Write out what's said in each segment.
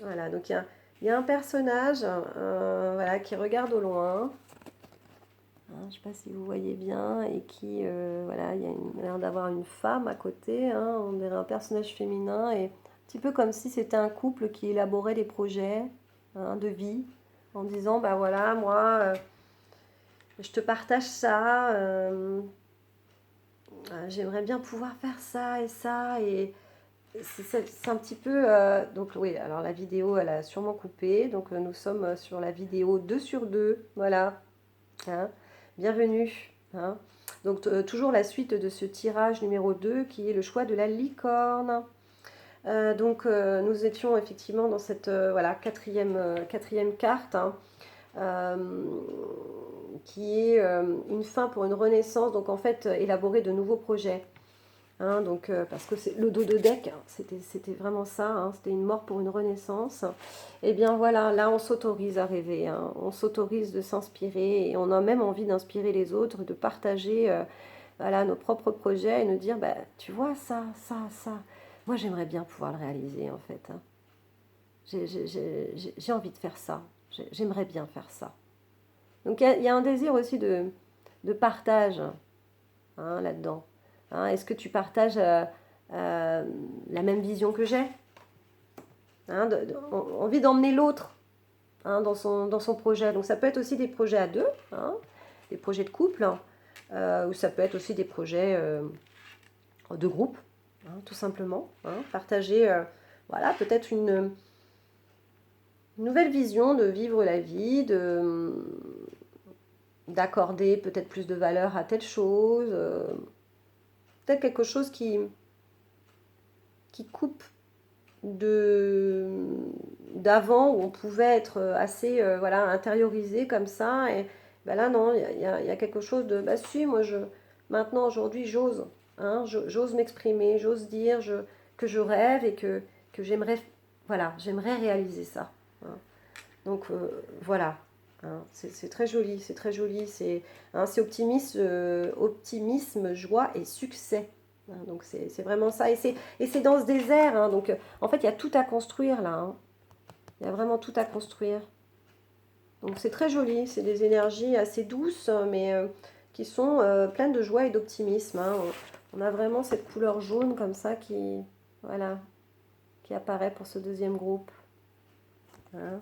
Voilà, donc il y a un personnage voilà, qui regarde au loin. Je ne sais pas si vous voyez bien, et qui, voilà, il y a l'air d'avoir une femme à côté, on dirait un personnage féminin, et un petit peu comme si c'était un couple qui élaborait des projets de vie, en disant, bah voilà, moi, je te partage ça, j'aimerais bien pouvoir faire ça et ça, et c'est un petit peu, donc oui, alors la vidéo, elle a sûrement coupé, donc nous sommes sur la vidéo 2 sur 2, voilà, hein. Bienvenue, hein. Donc toujours la suite de ce tirage numéro 2 qui est le choix de la licorne. Donc nous étions effectivement dans cette voilà, quatrième carte, euh, qui est une fin pour une renaissance, donc en fait élaborer de nouveaux projets. Donc, parce que le dos de deck, c'était vraiment ça, c'était une mort pour une renaissance. Et bien voilà, là on s'autorise à rêver, on s'autorise de s'inspirer, et on a même envie d'inspirer les autres, de partager voilà, nos propres projets, et nous dire, bah, tu vois, ça, moi j'aimerais bien pouvoir le réaliser en fait. J'ai envie de faire ça, j'aimerais bien faire ça. Donc il y a un désir aussi de partage là-dedans. Est-ce que tu partages la même vision que j'ai, envie d'emmener l'autre dans son projet. Donc ça peut être aussi des projets à deux, des projets de couple, ou ça peut être aussi des projets de groupe, tout simplement. Partager, voilà, peut-être une nouvelle vision de vivre la vie, d'accorder peut-être plus de valeur à telle chose, peut-être quelque chose qui coupe de d'avant, où on pouvait être assez voilà, intériorisé comme ça, et ben là non, il y a quelque chose de bah si, moi je maintenant aujourd'hui j'ose, j'ose m'exprimer, j'ose dire que je rêve, et que j'aimerais, voilà, j'aimerais réaliser ça, donc voilà, c'est très joli, c'est très joli, c'est optimisme, optimisme, joie et succès. Donc c'est vraiment ça, et c'est dans ce désert, donc en fait il y a tout à construire là, il y a vraiment tout à construire. Donc c'est très joli, c'est des énergies assez douces, mais qui sont pleines de joie et d'optimisme. On a vraiment cette couleur jaune comme ça qui, voilà, qui apparaît pour ce deuxième groupe, hein.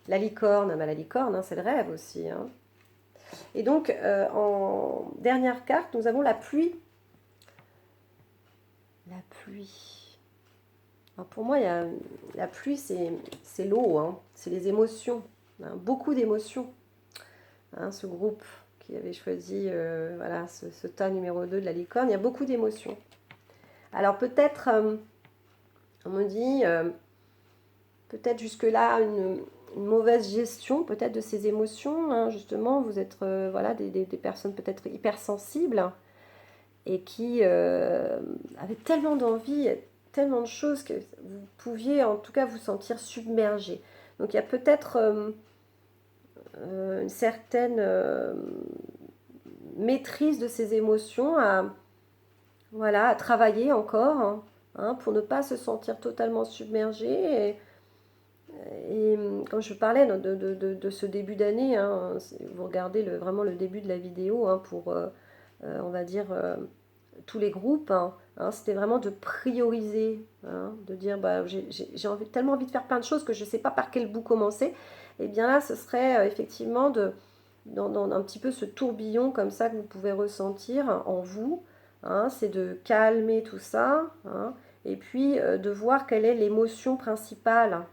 La licorne, la licorne, c'est le rêve aussi, Et donc, en dernière carte, nous avons la pluie. La pluie. Alors pour moi, la pluie, c'est l'eau, c'est les émotions, beaucoup d'émotions. Ce groupe qui avait choisi voilà, ce tas numéro 2 de la licorne, il y a beaucoup d'émotions. Alors peut-être, on me dit, peut-être jusque-là, une mauvaise gestion peut-être de ces émotions, justement, vous êtes voilà, des personnes peut-être hypersensibles, et qui avaient tellement d'envie, tellement de choses, que vous pouviez en tout cas vous sentir submergé. Donc il y a peut-être une certaine maîtrise de ces émotions voilà, à travailler encore, pour ne pas se sentir totalement submergé. Et quand je parlais de ce début d'année, vous regardez vraiment le début de la vidéo, pour, on va dire, tous les groupes, c'était vraiment de prioriser, de dire bah, tellement envie de faire plein de choses que je ne sais pas par quel bout commencer. Et bien là, ce serait effectivement dans un petit peu ce tourbillon comme ça que vous pouvez ressentir en vous, c'est de calmer tout ça, et puis de voir quelle est l'émotion principale,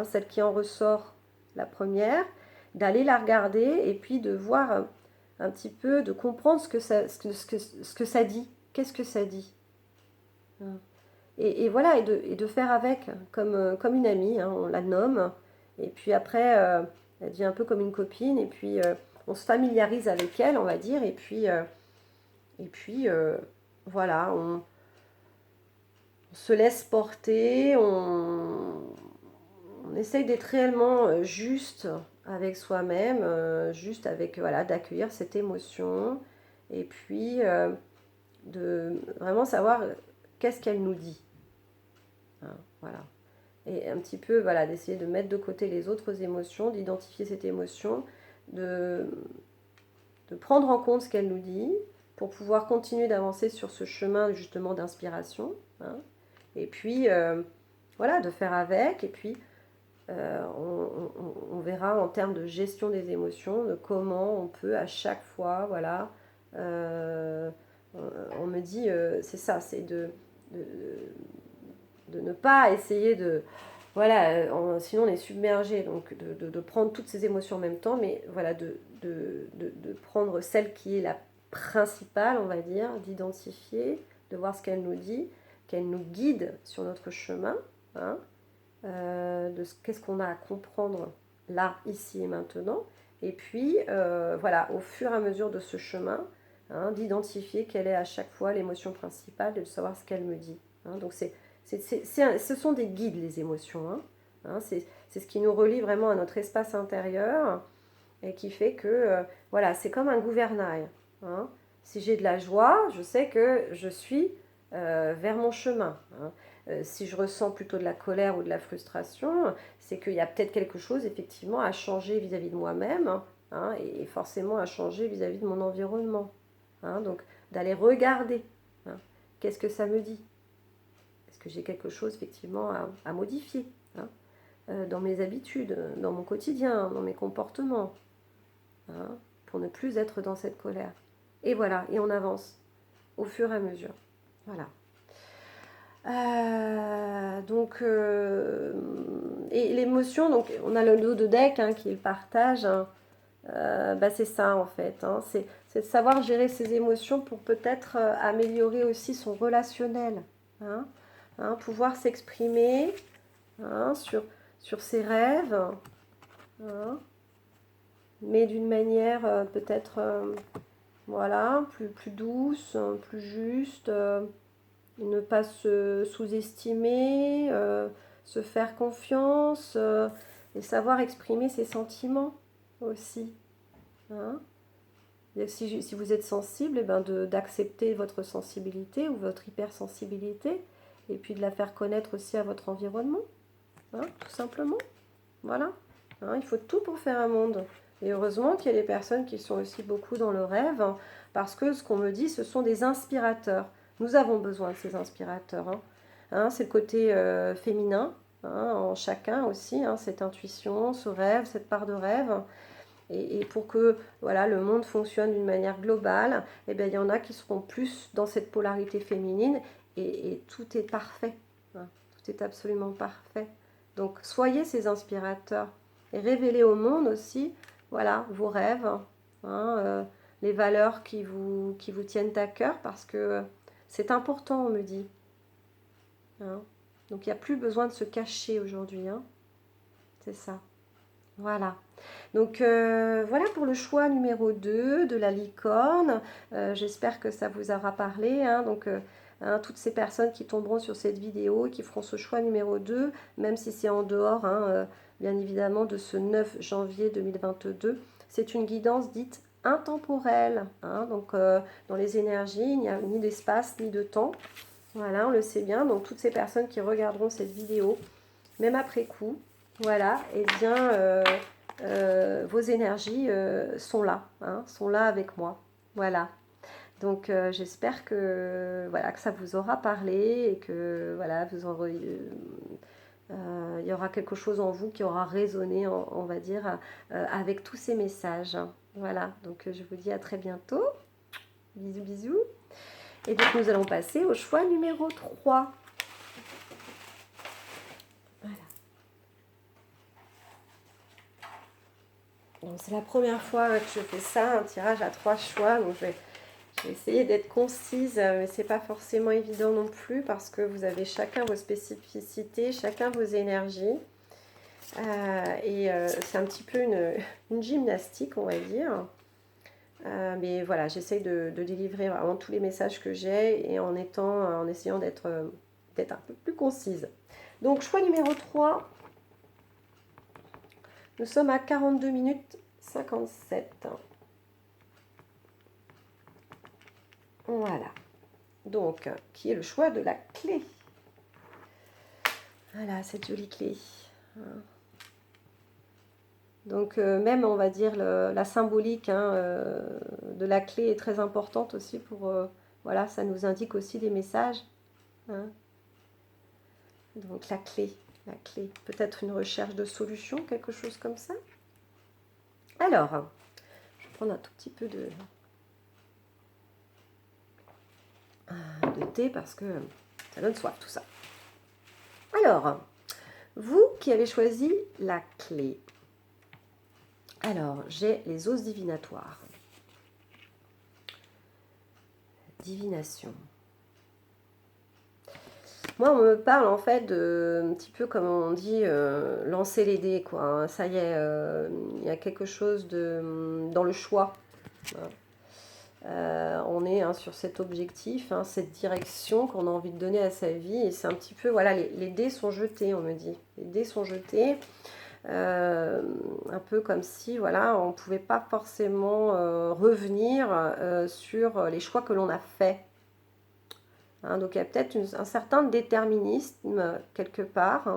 celle qui en ressort, la première, d'aller la regarder, et puis de voir un petit peu, de comprendre ce que ça dit. Qu'est-ce que ça dit, et voilà, et de faire avec, comme une amie, on la nomme, et puis après, elle devient un peu comme une copine, et puis on se familiarise avec elle, on va dire, et puis voilà, on se laisse porter, on essaye d'être réellement juste avec soi-même, juste avec, voilà, d'accueillir cette émotion, et puis de vraiment savoir qu'est-ce qu'elle nous dit, voilà. et un petit peu, voilà, d'essayer de mettre de côté les autres émotions, d'identifier cette émotion, de, de prendre en compte ce qu'elle nous dit pour pouvoir continuer d'avancer sur ce chemin justement d'inspiration, hein. Et puis, voilà, de faire avec, et puis on verra en termes de gestion des émotions, de comment on peut à chaque fois, voilà, euh, on me dit, c'est ça, c'est de, de ne pas essayer de, voilà, sinon on est submergé, donc de prendre toutes ces émotions en même temps, mais voilà, de prendre celle qui est la principale, on va dire, d'identifier, de voir ce qu'elle nous dit, qu'elle nous guide sur notre chemin, hein, qu'est-ce qu'on a à comprendre là, ici et maintenant, et puis voilà, au fur et à mesure de ce chemin, hein, d'identifier quelle est à chaque fois l'émotion principale et de savoir ce qu'elle me dit, hein. Donc ce sont des guides, les émotions, hein. Hein, c'est ce qui nous relie vraiment à notre espace intérieur et qui fait que, voilà, c'est comme un gouvernail, hein. Si j'ai de la joie, je sais que je suis vers mon chemin, hein. Si je ressens plutôt de la colère ou de la frustration, c'est qu'il y a peut-être quelque chose effectivement à changer vis-à-vis de moi-même, hein, et forcément à changer vis-à-vis de mon environnement, hein. Donc d'aller regarder, hein, qu'est-ce que ça me dit. Est-ce que j'ai quelque chose effectivement à modifier, hein, dans mes habitudes, dans mon quotidien, dans mes comportements, hein, pour ne plus être dans cette colère. Et voilà, et on avance au fur et à mesure. Voilà. Et l'émotion, donc on a le dos de deck, hein, qui est le partage, hein. Bah c'est ça en fait, hein, c'est de savoir gérer ses émotions pour peut-être améliorer aussi son relationnel, hein, hein, pouvoir s'exprimer, hein, sur ses rêves, hein, mais d'une manière peut-être voilà, plus douce, plus juste, ne pas se sous-estimer, se faire confiance, et savoir exprimer ses sentiments aussi, hein. Et si vous êtes sensible, eh ben d'accepter votre sensibilité ou votre hypersensibilité, et puis de la faire connaître aussi à votre environnement, hein, tout simplement. Voilà. Hein, il faut tout pour faire un monde. Et heureusement qu'il y a des personnes qui sont aussi beaucoup dans le rêve, hein, parce que ce qu'on me dit, ce sont des inspirateurs. Nous avons besoin de ces inspirateurs, hein. Hein, c'est le côté féminin, hein, en chacun aussi, hein, cette intuition, ce rêve, cette part de rêve. Et pour que voilà, le monde fonctionne d'une manière globale, eh bien, il y en a qui seront plus dans cette polarité féminine, et tout est parfait, hein, tout est absolument parfait. Donc soyez ces inspirateurs et révélez au monde aussi, voilà, vos rêves, hein, les valeurs qui vous tiennent à cœur, parce que c'est important, on me dit, hein. Donc il n'y a plus besoin de se cacher aujourd'hui, hein. C'est ça. Voilà. Donc voilà pour le choix numéro 2 de la licorne. J'espère que ça vous aura parlé, hein. Donc hein, toutes ces personnes qui tomberont sur cette vidéo et qui feront ce choix numéro 2, même si c'est en dehors, hein, bien évidemment, de ce 9 janvier 2022, c'est une guidance dite intemporelle, hein. Donc dans les énergies, il n'y a ni d'espace ni de temps. Voilà, on le sait bien. Donc toutes ces personnes qui regarderont cette vidéo, même après coup, voilà, et eh bien vos énergies sont là, hein, sont là avec moi. Voilà. Donc j'espère que voilà, que ça vous aura parlé, et que voilà, vous aurez, il y aura quelque chose en vous qui aura résonné, on va dire, avec tous ces messages. Voilà, donc je vous dis à très bientôt. Bisous, bisous. Et donc nous allons passer au choix numéro 3. C'est la première fois que je fais ça, un tirage à 3 choix. Donc je vais essayer d'être concise, mais c'est pas forcément évident non plus, parce que vous avez chacun vos spécificités, chacun vos énergies. C'est un petit peu une gymnastique, on va dire. Mais voilà, j'essaye de délivrer vraiment tous les messages que j'ai, et en essayant d'être un peu plus concise. Donc choix numéro 3. Nous sommes à 42 minutes 57. Voilà. Donc, qui est le choix de la clé. Voilà, cette jolie clé. Donc même, on va dire, la symbolique hein, de la clé est très importante aussi pour... voilà, ça nous indique aussi des messages. Hein. Donc la clé, peut-être une recherche de solution, quelque chose comme ça. Alors, je vais prendre un tout petit peu de thé parce que ça donne soif tout ça. Alors, vous qui avez choisi la clé, alors j'ai les os divinatoires. Divination. Moi, on me parle en fait de, un petit peu comme on dit, lancer les dés, quoi. Hein. Ça y est, il y a quelque chose dans le choix. Hein. On est hein, sur cet objectif, hein, cette direction qu'on a envie de donner à sa vie. Et c'est un petit peu, voilà, les dés sont jetés, on me dit. Les dés sont jetés. Un peu comme si, voilà, on ne pouvait pas forcément revenir sur les choix que l'on a faits. Hein, donc il y a peut-être un certain déterminisme quelque part.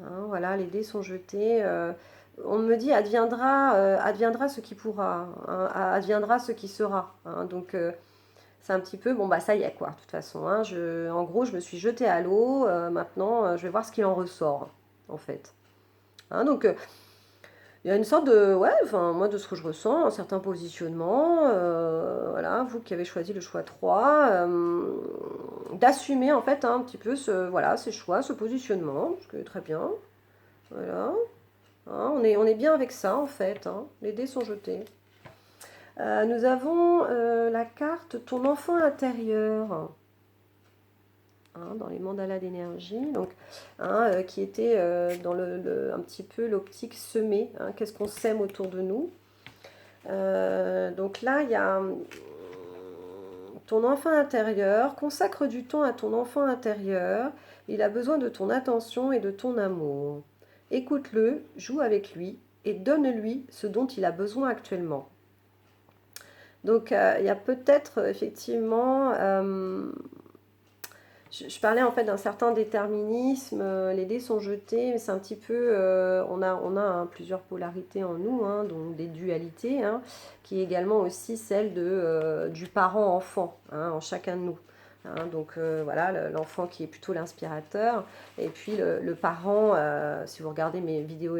Hein, voilà, les dés sont jetés. On me dit adviendra ce qui pourra, hein, adviendra ce qui sera. Hein, donc c'est un petit peu, bon bah ça y est quoi, de toute façon. Hein, en gros, je me suis jetée à l'eau, maintenant je vais voir ce qu'il en ressort, en fait. Hein, donc il y a une sorte de, ouais, enfin, moi de ce que je ressens, un certain positionnement, voilà, vous qui avez choisi le choix 3, d'assumer en fait un petit peu voilà, ces choix, ce positionnement, ce qui est très bien, voilà, hein, on est bien avec ça en fait, hein, les dés sont jetés. Nous avons la carte ton enfant intérieur. Hein, dans les mandalas d'énergie, donc hein, qui était dans un petit peu l'optique semée, hein, qu'est-ce qu'on sème autour de nous. Donc là, il y a ton enfant intérieur, consacre du temps à ton enfant intérieur, il a besoin de ton attention et de ton amour. Écoute-le, joue avec lui et donne-lui ce dont il a besoin actuellement. Donc il y a peut-être effectivement... je parlais en fait d'un certain déterminisme, les dés sont jetés, mais c'est un petit peu, on a hein, plusieurs polarités en nous, hein, donc des dualités, hein, qui est également aussi celle du parent-enfant hein, en chacun de nous. Hein, donc voilà, l'enfant qui est plutôt l'inspirateur, et puis le parent, si vous regardez mes vidéos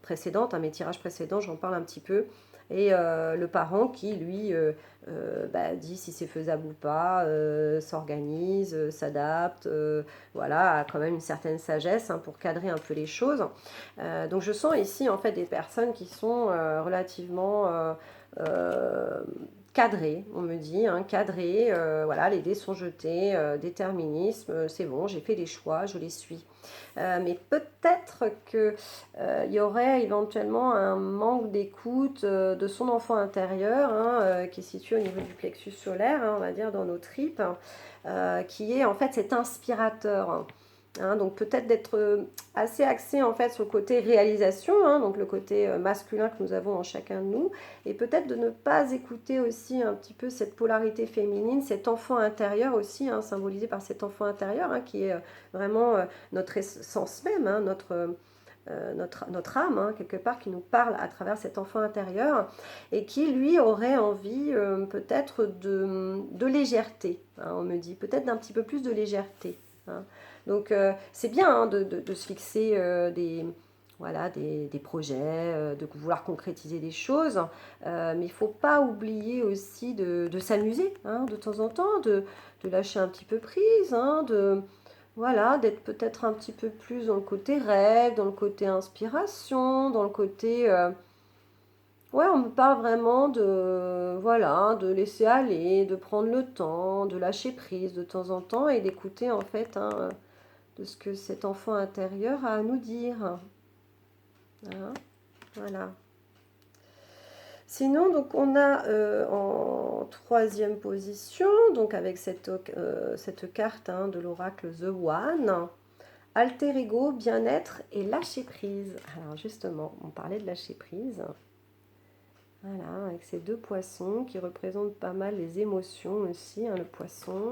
précédentes, hein, mes tirages précédents, j'en parle un petit peu, et le parent qui, lui, dit si c'est faisable ou pas, s'organise, s'adapte, voilà, a quand même une certaine sagesse hein, pour cadrer un peu les choses. Donc je sens ici en fait des personnes qui sont relativement cadrées, on me dit, hein, cadrées, voilà, les dés sont jetés, déterminisme, c'est bon, j'ai fait des choix, je les suis. Mais peut-être qu'il y aurait éventuellement un manque d'écoute de son enfant intérieur, hein, qui est situé au niveau du plexus solaire, hein, on va dire dans nos tripes, qui est en fait cet inspirateur. Hein, donc peut-être d'être assez axé en fait sur le côté réalisation, hein, donc le côté masculin que nous avons en chacun de nous, et peut-être de ne pas écouter aussi un petit peu cette polarité féminine, cet enfant intérieur aussi, hein, symbolisé par cet enfant intérieur, hein, qui est vraiment notre essence même, hein, notre âme, hein, quelque part, qui nous parle à travers cet enfant intérieur, et qui, lui, aurait envie peut-être de légèreté, hein, on me dit, peut-être d'un petit peu plus de légèreté. Hein. Donc c'est bien hein, de se fixer voilà, des projets, de vouloir concrétiser des choses, mais il ne faut pas oublier aussi de s'amuser hein, de temps en temps, de lâcher un petit peu prise, hein, voilà, d'être peut-être un petit peu plus dans le côté rêve, dans le côté inspiration, dans le côté... ouais, on me parle vraiment de, voilà, de laisser aller, de prendre le temps, de lâcher prise de temps en temps et d'écouter en fait hein, de ce que cet enfant intérieur a à nous dire. Hein, voilà. Sinon, donc on a en troisième position, donc avec cette carte hein, de l'oracle The One, alter ego, bien-être et lâcher prise. Alors justement, on parlait de lâcher prise. Voilà, avec ces deux poissons qui représentent pas mal les émotions aussi, hein, le poisson.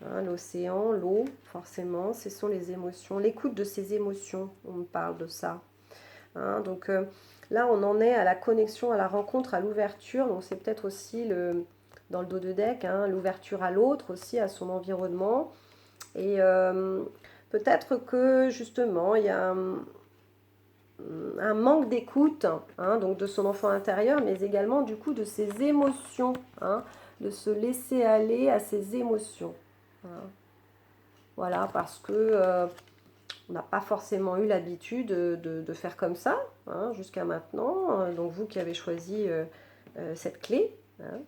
Hein, l'océan, l'eau, forcément, ce sont les émotions. L'écoute de ses émotions, on me parle de ça. Hein, donc là, on en est à la connexion, à la rencontre, à l'ouverture. Donc c'est peut-être aussi dans le dos de deck, hein, l'ouverture à l'autre aussi, à son environnement. Et peut-être que justement, il y a un manque d'écoute, hein, donc de son enfant intérieur, mais également du coup de ses émotions, hein, de se laisser aller à ses émotions. Hein. Voilà, parce que on n'a pas forcément eu l'habitude de faire comme ça, hein, jusqu'à maintenant. Donc vous qui avez choisi cette clé, hein,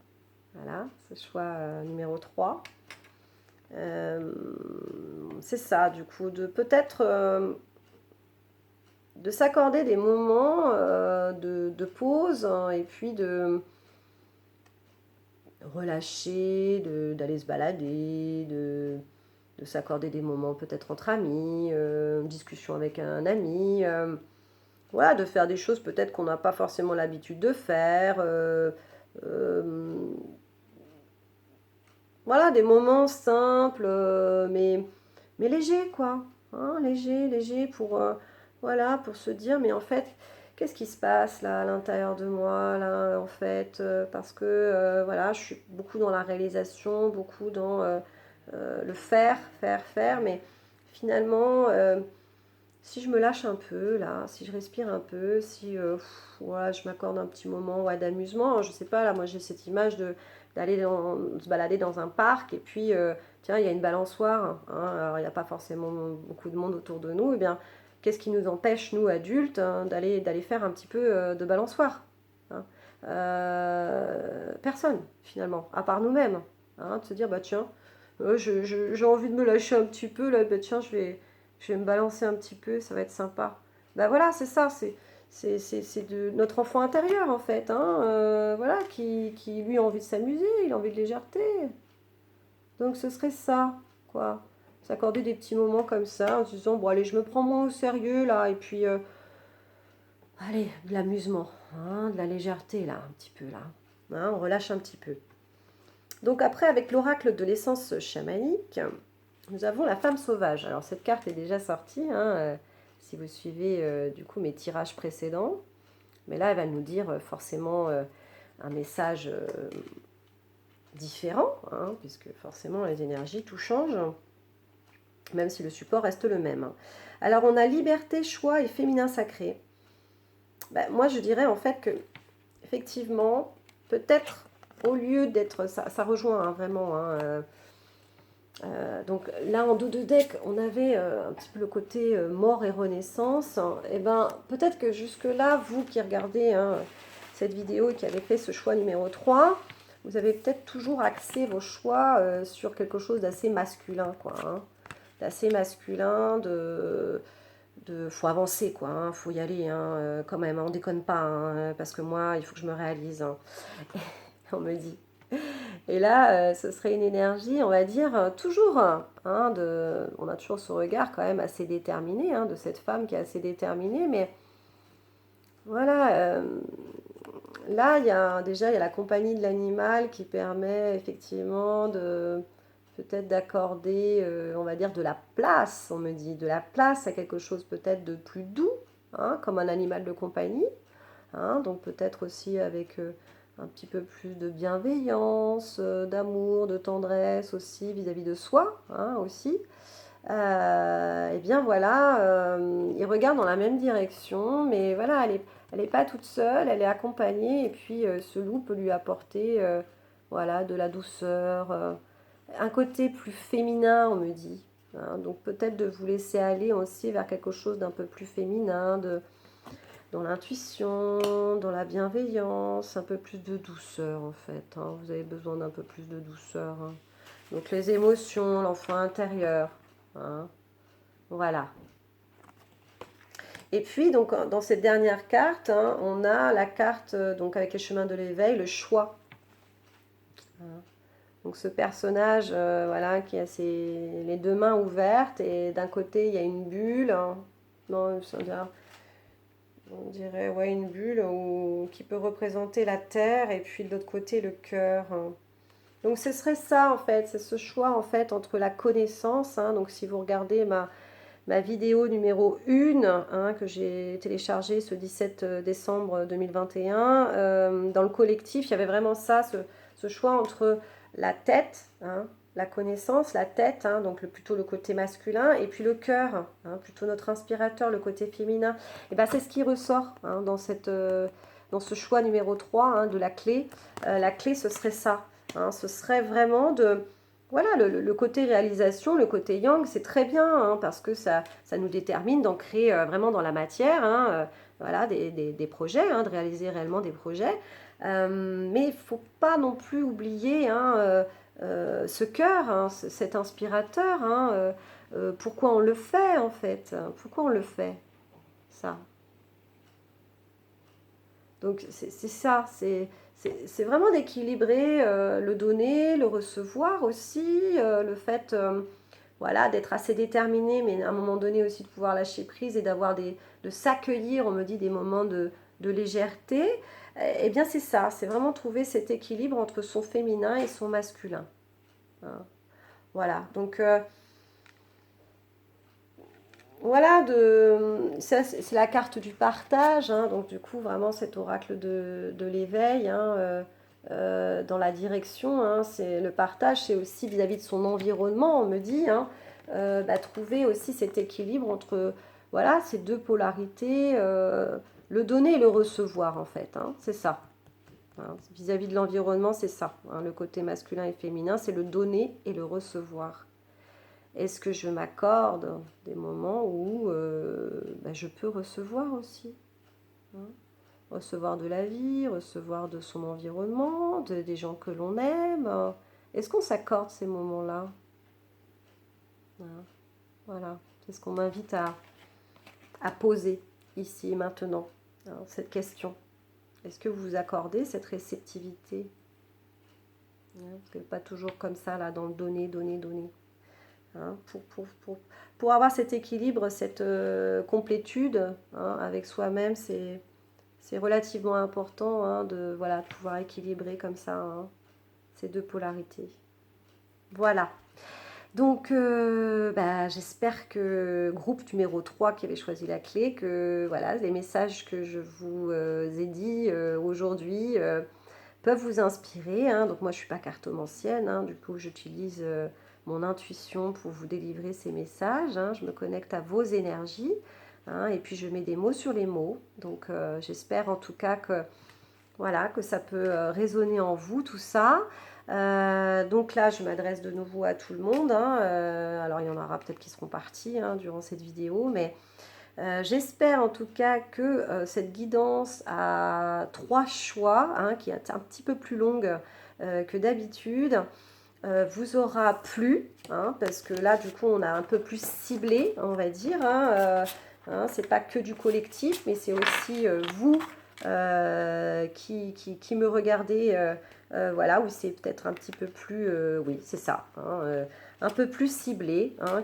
voilà, ce choix numéro 3. C'est ça, du coup, de peut-être de s'accorder des moments de pause, hein, et puis de relâcher, d'aller se balader, de s'accorder des moments peut-être entre amis, une discussion avec un ami, voilà, de faire des choses peut-être qu'on n'a pas forcément l'habitude de faire, euh, voilà, des moments simples, mais légers, quoi. Hein, léger, léger pour, voilà, pour se dire, mais en fait, qu'est-ce qui se passe là à l'intérieur de moi, là, en fait, parce que, voilà, je suis beaucoup dans la réalisation, beaucoup dans le faire, faire, faire, mais finalement, si je me lâche un peu, là, si je respire un peu, si ouais, je m'accorde un petit moment, ouais, d'amusement, je sais pas, là, moi j'ai cette image de se balader dans un parc et puis, tiens, il y a une balançoire, hein, alors il n'y a pas forcément beaucoup de monde autour de nous, et bien, qu'est-ce qui nous empêche, nous adultes, hein, d'aller faire un petit peu de balançoire, hein. Personne, finalement, à part nous-mêmes, hein, de se dire, bah tiens, j'ai envie de me lâcher un petit peu, là, bah tiens, je vais me balancer un petit peu, ça va être sympa. Bah voilà, c'est ça, c'est de notre enfant intérieur en fait, hein, voilà, qui lui a envie de s'amuser, il a envie de légèreté. Donc ce serait ça, quoi. S'accorder des petits moments comme ça en se disant, bon allez, je me prends moins au sérieux là, et puis, allez, de l'amusement, hein, de la légèreté là, un petit peu là. Hein, on relâche un petit peu. Donc après, avec l'oracle de l'essence chamanique, nous avons la femme sauvage. Alors cette carte est déjà sortie, hein, si vous suivez du coup mes tirages précédents. Mais là, elle va nous dire forcément un message différent, hein, puisque forcément les énergies, tout change, même si le support reste le même. Alors on a liberté, choix et féminin sacré. Ben, moi je dirais en fait que effectivement, peut-être au lieu d'être, ça rejoint hein, vraiment, hein, donc là, en dos de deck, on avait un petit peu le côté mort et renaissance. Et ben, peut-être que jusque-là, vous qui regardez hein, cette vidéo et qui avez fait ce choix numéro 3, vous avez peut-être toujours axé vos choix sur quelque chose d'assez masculin, quoi. Hein, d'assez masculin, faut avancer, quoi. Hein, faut y aller, hein, quand même. Hein, on déconne pas, hein, parce que moi, il faut que je me réalise. Hein. On me dit. Et là, ce serait une énergie, on va dire, toujours, hein, on a toujours ce regard quand même assez déterminé, hein, de cette femme qui est assez déterminée, mais voilà, là, déjà, il y a la compagnie de l'animal qui permet effectivement de peut-être d'accorder, on va dire, de la place, on me dit, de la place à quelque chose peut-être de plus doux, hein, comme un animal de compagnie, hein, donc peut-être aussi avec un petit peu plus de bienveillance, d'amour, de tendresse aussi vis-à-vis de soi, hein, aussi. Et bien voilà, ils regardent dans la même direction, mais voilà, elle est pas toute seule, elle est accompagnée, et puis ce loup peut lui apporter voilà, de la douceur, un côté plus féminin, on me dit. Hein. Donc peut-être de vous laisser aller aussi vers quelque chose d'un peu plus féminin, dans l'intuition, dans la bienveillance, un peu plus de douceur en fait. Hein. Vous avez besoin d'un peu plus de douceur. Hein. Donc les émotions, l'enfant intérieur. Hein. Voilà. Et puis donc dans cette dernière carte, hein, on a la carte donc avec les chemins de l'éveil, le choix. Hein. Donc ce personnage, voilà, qui a les deux mains ouvertes et d'un côté il y a une bulle. Hein. Non, on dirait ouais, une bulle qui peut représenter la terre et puis de l'autre côté le cœur. Hein. Donc ce serait ça en fait, c'est ce choix en fait entre la connaissance, hein, donc si vous regardez ma vidéo numéro 1 hein, que j'ai téléchargée ce 17 décembre 2021, dans le collectif, il y avait vraiment ça, ce choix entre la tête, hein, la connaissance, la tête, hein, donc plutôt le côté masculin, et puis le cœur, hein, plutôt notre inspirateur, le côté féminin. Et ben c'est ce qui ressort hein, dans ce choix numéro 3 hein, de la clé. La clé, ce serait ça. Hein, ce serait vraiment de voilà, le côté réalisation, le côté yang, c'est très bien, hein, parce que ça nous détermine d'ancrer vraiment dans la matière, hein, voilà, des projets, hein, de réaliser réellement des projets. Mais il ne faut pas non plus oublier hein, ce cœur, hein, cet inspirateur, hein, pourquoi on le fait en fait, pourquoi on le fait, ça. Donc c'est ça, c'est vraiment d'équilibrer le donner, le recevoir aussi, le fait voilà, d'être assez déterminé, mais à un moment donné aussi de pouvoir lâcher prise et de s'accueillir, on me dit, des moments de légèreté. Eh bien c'est ça, c'est vraiment trouver cet équilibre entre son féminin et son masculin. Hein. Voilà, donc voilà, c'est la carte du partage, hein, donc du coup vraiment cet oracle de l'éveil hein, dans la direction, hein, c'est le partage, c'est aussi vis-à-vis de son environnement, on me dit, hein, trouver aussi cet équilibre entre voilà, ces deux polarités, le donner et le recevoir en fait, hein, c'est ça. Hein, vis-à-vis de l'environnement, c'est ça, hein, le côté masculin et féminin, c'est le donner et le recevoir. Est-ce que je m'accorde des moments où je peux recevoir aussi hein, recevoir de la vie, recevoir de son environnement, des gens que l'on aime. Est-ce qu'on s'accorde ces moments-là hein. Voilà, c'est ce qu'on m'invite à poser ici et maintenant, hein, cette question. Est-ce que vous vous accordez cette réceptivité hein, parce que pas toujours comme ça, là, dans le donner, donner, donner. Hein, pour avoir cet équilibre, cette complétude hein, avec soi-même, c'est relativement important hein, de voilà, pouvoir équilibrer comme ça hein, ces deux polarités. Voilà. Donc, j'espère que groupe numéro 3 qui avait choisi la clé, que voilà, les messages que je vous ai dit aujourd'hui peuvent vous inspirer. Hein. Donc moi, je ne suis pas cartomancienne, hein, du coup, j'utilise mon intuition pour vous délivrer ces messages. Hein. Je me connecte à vos énergies hein, et puis je mets des mots sur les mots. Donc j'espère en tout cas que, voilà, que ça peut résonner en vous, tout ça. Donc là, je m'adresse de nouveau à tout le monde. Hein. Alors, il y en aura peut-être qui seront partis hein, durant cette vidéo, mais j'espère en tout cas que cette guidance à 3 choix, hein, qui est un petit peu plus longue que d'habitude, vous aura plu, hein, parce que là, du coup, on a un peu plus ciblé, on va dire. Hein, c'est pas que du collectif, mais c'est aussi vous qui me regardez, voilà, où c'est peut-être un petit peu plus, oui, c'est ça, hein, un peu plus ciblé, hein,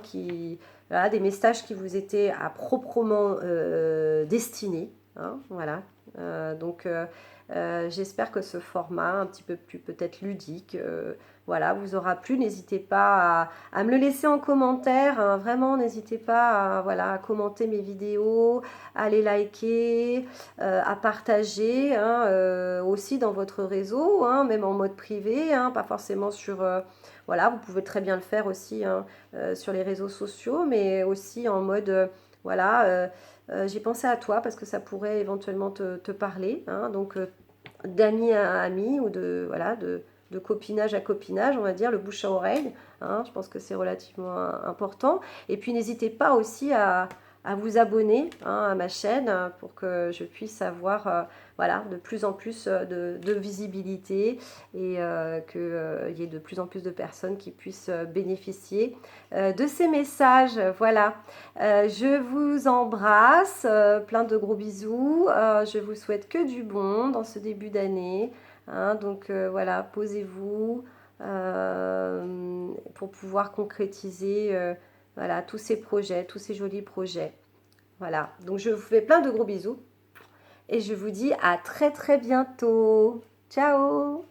voilà, des messages qui vous étaient à proprement destinés, hein, voilà. J'espère que ce format, un petit peu plus peut-être ludique, voilà, vous aura plu. N'hésitez pas à me le laisser en commentaire. Hein, vraiment, n'hésitez pas voilà, à commenter mes vidéos, à les liker, à partager hein, aussi dans votre réseau, hein, même en mode privé, hein, pas forcément sur... voilà, vous pouvez très bien le faire aussi hein, sur les réseaux sociaux, mais aussi en mode... voilà, j'ai pensé à toi parce que ça pourrait éventuellement te parler. Hein, donc, d'ami à ami ou voilà, de copinage à copinage, on va dire, le bouche à oreille. Hein, je pense que c'est relativement important. Et puis n'hésitez pas aussi à vous abonner hein, à ma chaîne pour que je puisse avoir voilà, de plus en plus de visibilité et qu'il y ait de plus en plus de personnes qui puissent bénéficier de ces messages. Voilà, je vous embrasse, plein de gros bisous. Je vous souhaite que du bon dans ce début d'année. Hein, donc voilà, posez-vous pour pouvoir concrétiser voilà, tous ces projets, tous ces jolis projets. Voilà, donc je vous fais plein de gros bisous et je vous dis à très très bientôt. Ciao!